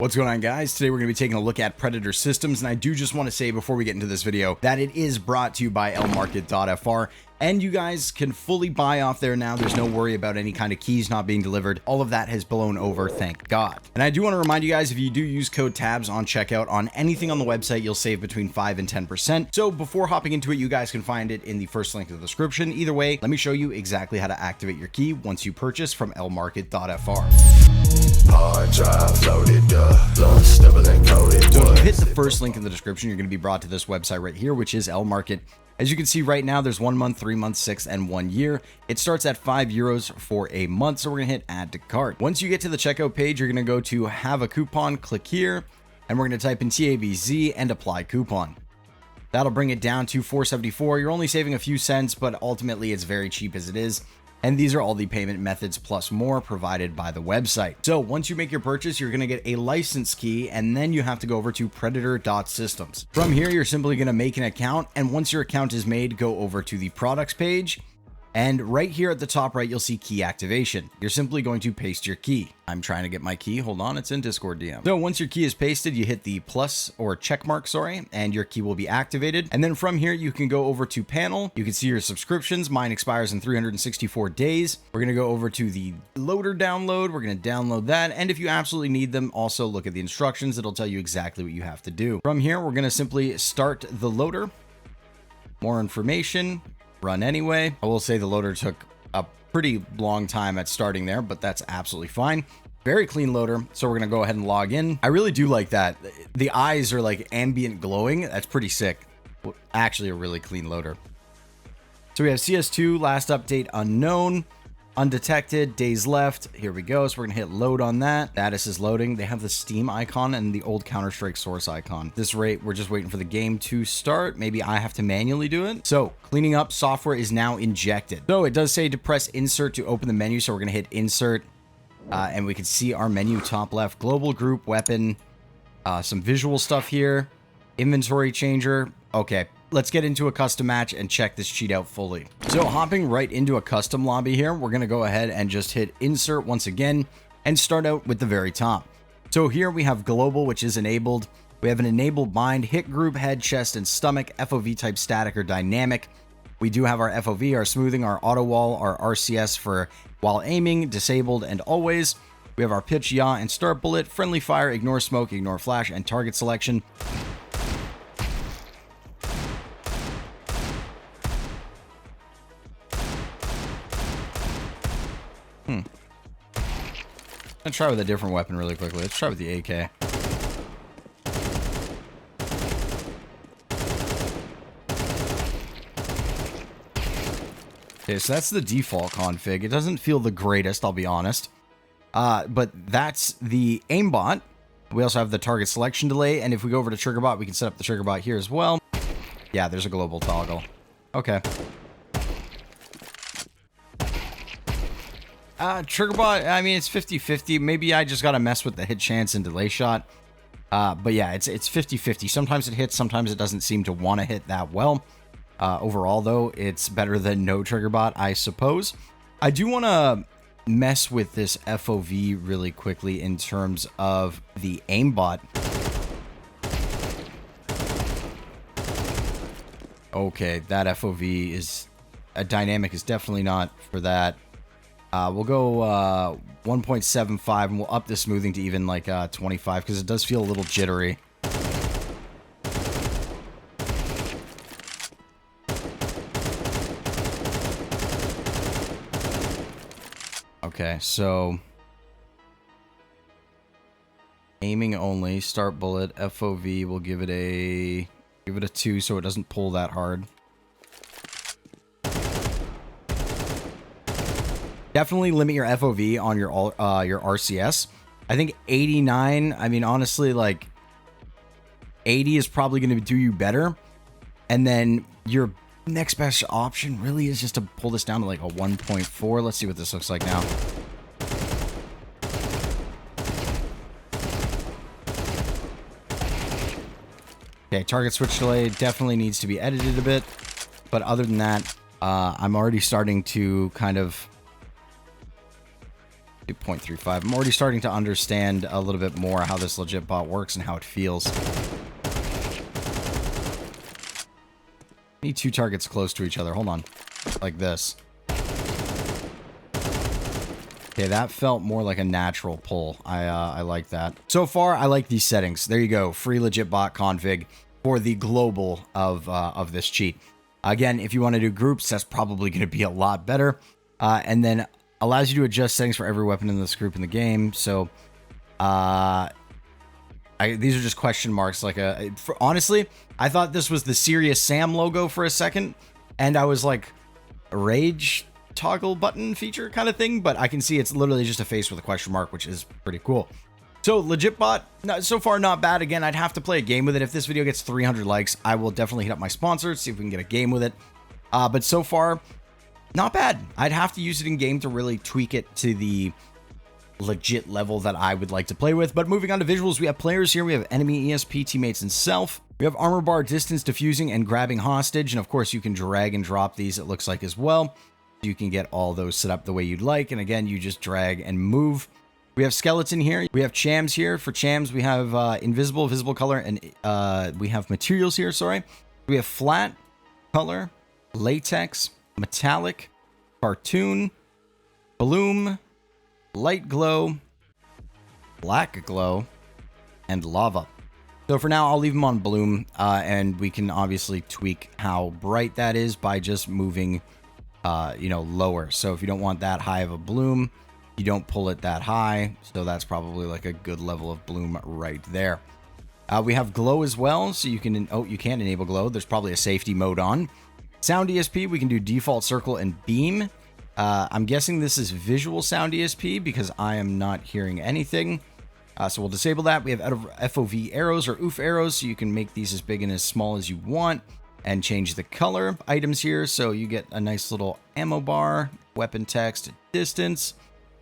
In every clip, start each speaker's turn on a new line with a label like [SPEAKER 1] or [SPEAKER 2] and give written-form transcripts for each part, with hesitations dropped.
[SPEAKER 1] What's going on, guys? Today we're going to be taking a look at Predator Systems, and I do just want to say before we get into this video that it is brought to you by LMarket.fr, and you guys can fully buy off there now. There's no worry about any kind of keys not being delivered. All of that has blown over, thank God. And I do want to remind you guys, if you do use code TABS on checkout on anything on the website, you'll save between 5 and 10%. So before hopping into it, you guys can find it in the first link in the description. Either way, let me show you exactly how to activate your key once you purchase from LMarket.fr.
[SPEAKER 2] Hard drive loaded up, lost, double encoded.
[SPEAKER 1] So if you hit the first link in the description, you're going to be brought to this website right here, which is LMarket. As you can see right now, there's 1 month, 3 months, 6, and 1 year. It starts at €5 for a month, so we're going to hit add to cart. Once you get to the checkout page, you're going to go to have a coupon, click here, and we're going to type in TABZ and apply coupon. That'll bring it down to $4.74. You're only saving a few cents, but ultimately it's very cheap as it is. And these are all the payment methods plus more provided by the website. So once you make your purchase, you're going to get a license key, and then you have to go over to predator.systems. From here, you're simply going to make an account. And once your account is made, go over to the products page. And right here at the top right, you'll see key activation. You're simply going to paste your key. I'm trying to get my key. Hold on, it's in Discord DM. So once your key is pasted, you hit the plus or check mark, and your key will be activated. And then from here, you can go over to panel. You can see your subscriptions. Mine expires in 364 days. We're going to go over to the loader download. We're going to download that. And if you absolutely need them, also look at the instructions. It'll tell you exactly what you have to do. From here, we're going to simply start the loader. More information. Run anyway. I will say the loader took a pretty long time at starting there, but that's absolutely fine. Very clean loader. So we're going to go ahead and log in. I really do like that. The eyes are like ambient glowing. That's pretty sick. Actually, a really clean loader. So we have CS2, last update unknown, undetected, days left. Here we go. So we're going to hit load on that. Status is loading. They have the Steam icon and the old Counter-Strike source icon. At this rate, we're just waiting for the game to start. Maybe I have to manually do it. So cleaning up, software is now injected. So it does say to press insert to open the menu. So we're going to hit insert and we can see our menu top left, global group, weapon, some visual stuff here, inventory changer. Okay. Let's get into a custom match and check this cheat out fully. So hopping right into a custom lobby here, we're going to go ahead and just hit insert once again and start out with the very top. So here we have global, which is enabled. We have an enabled bind, hit group, head, chest, and stomach, FOV type static or dynamic. We do have our FOV, our smoothing, our auto wall, our RCS for while aiming, disabled, and always. We have our pitch, yaw, and start bullet, friendly fire, ignore smoke, ignore flash, and target selection. Let's try with a different weapon really quickly. Let's try with the AK. Okay, so that's the default config. It doesn't feel the greatest, I'll be honest. But that's the aimbot. We also have the target selection delay, and if we go over to triggerbot, we can set up the triggerbot here as well. Yeah, there's a global toggle. Okay. Triggerbot, I mean, it's 50-50. Maybe I just got to mess with the hit chance and delay shot. But yeah, it's 50-50. Sometimes it hits, sometimes it doesn't seem to want to hit that well. Overall, though, it's better than no Triggerbot, I suppose. I do want to mess with this FOV really quickly in terms of the aimbot. Okay, that FOV is... a dynamic is definitely not for that. We'll go 1.75 and we'll up the smoothing to even like 25 because it does feel a little jittery. Okay, so aiming only, start bullet, FOV, we'll give it a 2 so it doesn't pull that hard. Definitely limit your FOV on your RCS. I think 89, I mean, honestly, like 80 is probably going to do you better. And then your next best option really is just to pull this down to like a 1.4. Let's see what this looks like now. Okay, target switch delay definitely needs to be edited a bit. But other than that, I'm already starting to kind of do 0.35. I'm already starting to understand a little bit more how this legit bot works and how it feels. Need 2 targets close to each other. Hold on. Like this. Okay, that felt more like a natural pull. I like that. So far, I like these settings. There you go. Free legit bot config for the global of this cheat. Again, if you want to do groups, that's probably going to be a lot better. And then allows you to adjust settings for every weapon in this group in the game. So, these are just question marks. Like honestly, I thought this was the Serious Sam logo for a second, and I was like, a rage toggle button feature kind of thing. But I can see it's literally just a face with a question mark, which is pretty cool. So legit bot, so far not bad. Again, I'd have to play a game with it. If this video gets 300 likes, I will definitely hit up my sponsors, see if we can get a game with it. But so far, not bad. I'd have to use it in game to really tweak it to the legit level that I would like to play with. But moving on to visuals, we have players here. We have enemy, ESP, teammates, and self. We have armor bar, distance, diffusing, and grabbing hostage. And of course, you can drag and drop these, it looks like, as well. You can get all those set up the way you'd like. And again, you just drag and move. We have skeleton here. We have chams here. For chams, we have invisible, visible color, and we have materials here, sorry. We have flat, color, latex, metallic, cartoon, bloom, light glow, black glow, and lava. So for now, I'll leave them on bloom, and we can obviously tweak how bright that is by just moving, lower. So if you don't want that high of a bloom, you don't pull it that high. So that's probably like a good level of bloom right there. We have glow as well, so you can enable glow. There's probably a safety mode on. Sound ESP, we can do default circle and beam. I'm guessing this is visual sound ESP because I am not hearing anything. So we'll disable that. We have FOV arrows or OOF arrows, so you can make these as big and as small as you want and change the color items here. So you get a nice little ammo bar, weapon text, distance,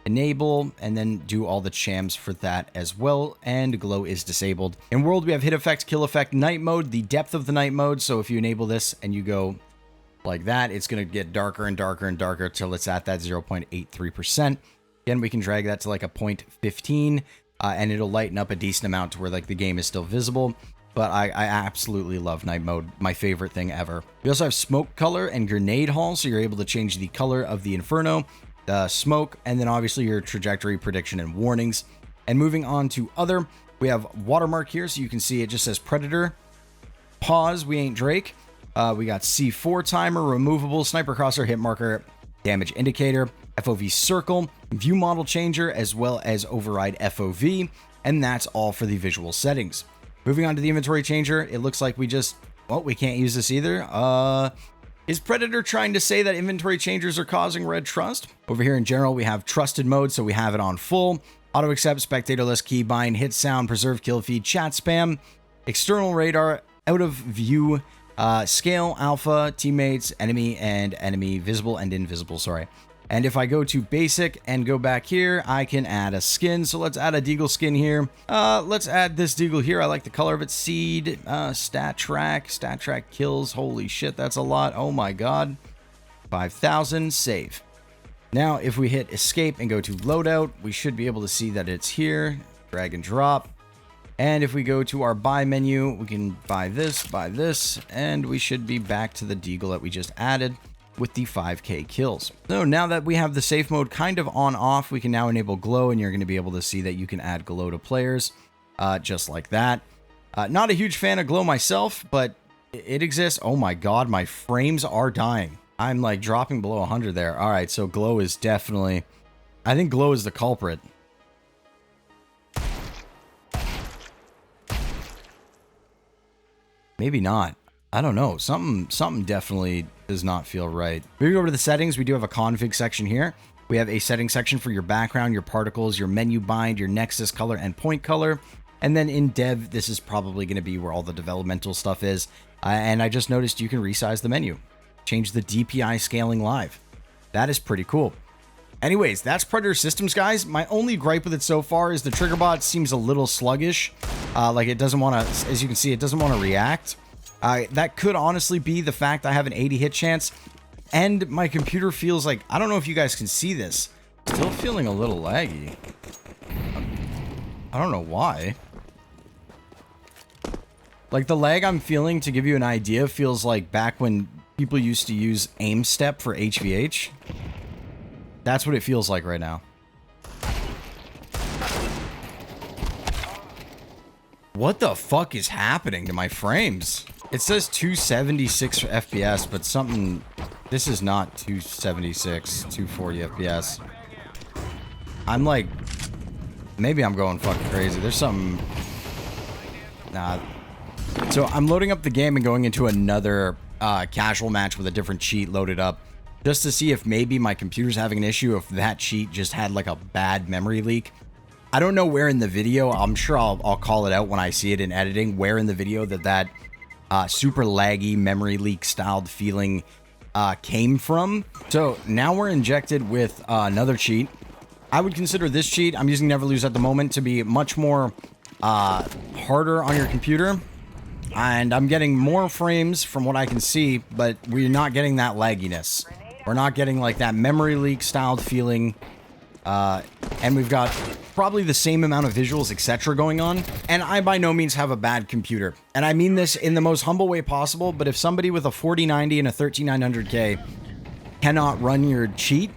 [SPEAKER 1] enable, and then do all the chams for that as well. And glow is disabled. In world, we have hit effect, kill effect, night mode, the depth of the night mode. So if you enable this and you go like that, it's going to get darker and darker and darker till it's at that 0.83%. Again, we can drag that to like a 0.15, and it'll lighten up a decent amount to where like the game is still visible. But I absolutely love night mode, my favorite thing ever. We also have smoke color and grenade haul, so you're able to change the color of the inferno, the smoke, and then obviously your trajectory, prediction, and warnings. And moving on to other, we have watermark here, so you can see it just says Predator. Pause, we ain't Drake. We got C4 timer, removable, sniper crosser, hit marker, damage indicator, FOV circle, view model changer, as well as override FOV. And that's all for the visual settings. Moving on to the inventory changer, it looks like we can't use this either. Is Predator trying to say that inventory changers are causing red trust? Over here in general, we have trusted mode, so we have it on full. Auto accept, spectator list, keybind, hit sound, preserve kill feed, chat spam, external radar, out of view, scale, alpha, teammates, enemy, and enemy, visible and invisible, sorry. And if I go to basic and go back here, I can add a skin. So let's add a deagle skin here. Let's add this deagle here. I like the color of it. Seed, stat track kills. Holy shit, that's a lot. Oh my god. 5,000, save. Now, if we hit escape and go to loadout, we should be able to see that it's here. Drag and drop. And if we go to our buy menu, we can buy this, and we should be back to the deagle that we just added with the 5k kills. So now that we have the safe mode kind of on off, we can now enable glow, and you're going to be able to see that you can add glow to players just like that. Not a huge fan of glow myself, but it exists. Oh my god, my frames are dying. I'm like dropping below 100 there. All right, so glow is definitely, I think glow is the culprit. Maybe not. I don't know. Something definitely does not feel right. Moving over to the settings, we do have a config section here. We have a setting section for your background, your particles, your menu bind, your nexus color, and point color. And then in dev, this is probably going to be where all the developmental stuff is. And I just noticed you can resize the menu. Change the DPI scaling live. That is pretty cool. Anyways, that's Predator.Systems, guys. My only gripe with it so far is the trigger bot seems a little sluggish. Like it doesn't want to, as you can see, it doesn't want to react. That could honestly be the fact I have an 80 hit chance, and my computer feels like, I don't know if you guys can see this, Still feeling a little laggy. I don't know why. Like, the lag I'm feeling, to give you an idea, feels like back when people used to use aim step for HVH. That's what it feels like right now. What the fuck is happening to my frames? It says 276 FPS, but something... This is not 276, 240 FPS. I'm like... Maybe I'm going fucking crazy. There's something... Nah. So I'm loading up the game and going into another casual match with a different cheat loaded up. Just to see if maybe my computer's having an issue, if that cheat just had like a bad memory leak. I don't know where in the video, I'm sure I'll call it out when I see it in editing, where in the video that super laggy memory leak styled feeling came from. So now we're injected with another cheat. I would consider this cheat, I'm using Never Lose at the moment, to be much more harder on your computer. And I'm getting more frames from what I can see, but we're not getting that lagginess. We're not getting like that memory leak styled feeling. And we've got probably the same amount of visuals, etc. going on. And I by no means have a bad computer. And I mean this in the most humble way possible, but if somebody with a 4090 and a 13900K cannot run your cheat,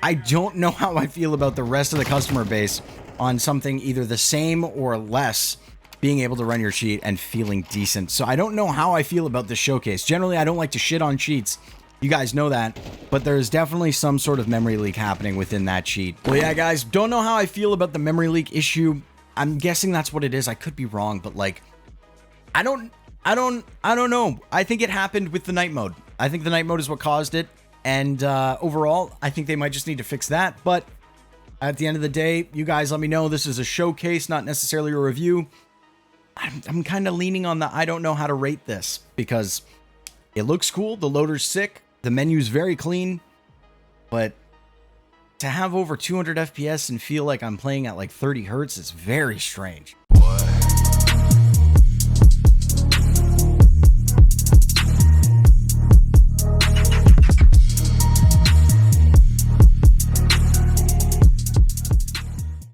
[SPEAKER 1] I don't know how I feel about the rest of the customer base on something either the same or less being able to run your cheat and feeling decent. So I don't know how I feel about this showcase. Generally, I don't like to shit on cheats. You guys know that, but there's definitely some sort of memory leak happening within that cheat. Well, yeah, guys, don't know how I feel about the memory leak issue. I'm guessing that's what it is. I could be wrong, but like, I don't know. I think it happened with the night mode. I think the night mode is what caused it. And overall, I think they might just need to fix that. But at the end of the day, you guys let me know. This is a showcase, not necessarily a review. I'm kind of leaning on the I don't know how to rate this because it looks cool. The loader's sick. The menu's very clean. But to have over 200 FPS and feel like I'm playing at like 30 hertz is very strange.